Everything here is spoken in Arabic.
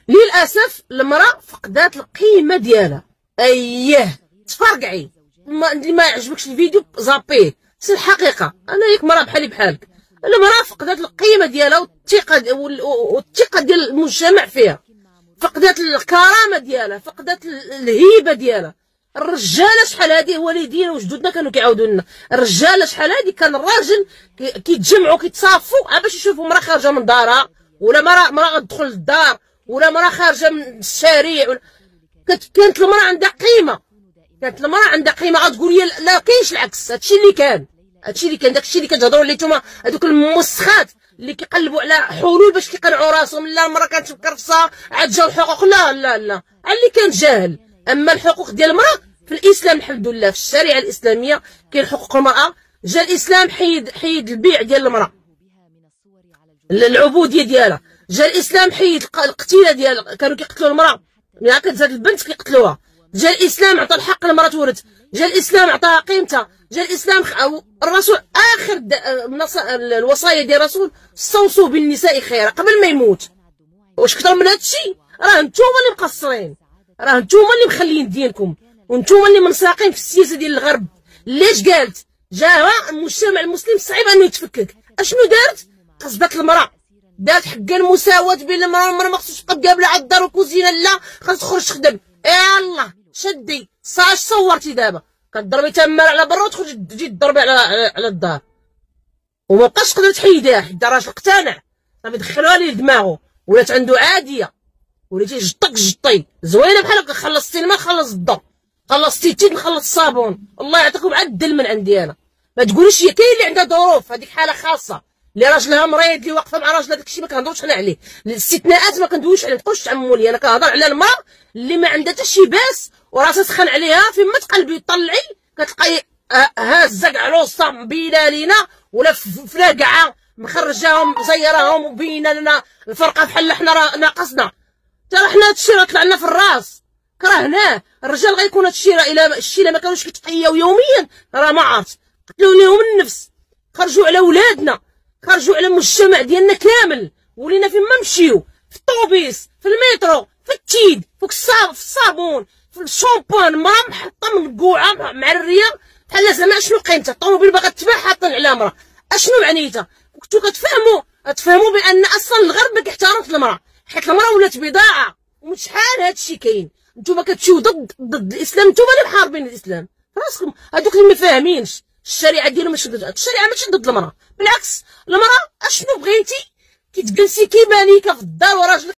للاسف المراه فقدات القيمه ديالها. اييه تفرقعي، اللي ما يعجبكش الفيديو زابيه، سي الحقيقه. انا ياك مراه بحالي بحالك، المراه فقدات القيمه ديالها والثقه ديال المجتمع فيها، فقدات الكرامه ديالها، فقدات الهيبه ديالها. الرجاله شحال هادي والدينا وجدودنا كانوا كيعاودوا لنا، الرجاله شحال هادي كان الراجل كيتجمعوا كيتصافوا باش يشوفوا مراه خارجه من دارها، ولا مراه غتدخل للدار، ولا مراه خارجه من الشارع، ولا كانت المراه عندها قيمه، كانت المراه عندها قيمه. غتقول لي لا كاينش العكس، هادشي اللي كان، داكشي اللي كتهضروا عليه نتوما، هذوك الموسخات اللي كيقلبوا على حلول باش كيقنعوا راسهم. لا المراه كانت في كرفصه عاد جاو الحقوق، لا لا لا، اللي كان جاهل. اما الحقوق ديال المراه في الاسلام الحمد لله، في الشريعه الاسلاميه كاين حقوق المراه. جا الاسلام حيد البيع ديال المراه، العبوديه ديالها. جا الاسلام حيد القتيله ديال، كانوا كيقتلوا المراه ملي كتزاد البنت كيقتلوها. جا الاسلام عطى الحق للمراه تورث، جا الاسلام عطاها قيمتها. جا الاسلام الرسول اخر الوصايا ديال الرسول، استوصوا بالنساء خيرا قبل ما يموت. واش كثر من هادشي؟ راه نتوما اللي مقصرين، راه نتوما اللي مخليين دينكم، ونتوما اللي منساقين في السياسه ديال الغرب. ليش قالت جاها المجتمع المسلم صعيب انه يتفكك؟ اشنو دارت؟ قصدت المراه، دارت حق المساواه بين المراه والمراه، ما خصوش تبقى قابله على الدار وكوزينه، لا خاص تخرج تخدم. يلاه شدي صاش صورتي دابا كضربي تما على برا وتخرجي تجي تضربي على الدار، وما بقاش تقدر تحيديها حتى الراجل اقتنع، صافي دخلوها ليه لدماغه، ولات عنده عاديه، وليتي جطي زوينه بحال هكا. خلصتي الماء خلص الضو، خلصتي التيت نخلص الصابون، الله يعطيكم عاد الدل من عندي انا. ما تقوليش هي كاين اللي عندها ظروف، هذيك حاله خاصه، اللي راجلها مريض، اللي واقفه مع راجلها، داكشي ما كنهضروش حنا عليه. الاستثناءات ما كندويش عليه، مابقاوش تعمموا لي. انا كنهضر على المراه اللي ما عندها حتى شي باس وراسها سخن عليها، فين ما تقلبي طلعي كتلقاي هازه كاع الوسطى مبينه لينا، ولا فلاقعه مخرجاهم مزيراهم وبينه لنا الفرقه بحال حنا راه ناقصنا. ترى حنا هادشي راه طلع لنا في الراس، كرهناه. الرجال غيكون هادشي راه الا ما كانوش كيتحياو يوميا راه ما عرفت، قتلوا ليهم النفس، خرجوا على ولادنا، خرجوا على المجتمع ديالنا كامل. ولينا فين ما نمشيو، في الطوبيس، في المترو، في التيد، فوق في الصابون، في الشامبان، مرا محطه منقوعه معريه بحال زعما شنو قيمتها؟ الطوموبيل باغا تباع حاطين على مرا، اشنو معنيتها؟ كنتو كتفهموا بان اصلا الغرب ما كيحترمش المراه، حيت المراه ولات بضاعه. ومن شحال هادشي كاين؟ نتوما كتمشيو ضد الاسلام، نتوما اللي محاربين الاسلام راسكم. هادوك اللي ما فاهمينش الشريعه ديالهم، ماشي ضد الشريعه، ماشي ضد المراه، بالعكس المراه اشنو بغيتي كتجلسي كي مالكه في الدار وراجلك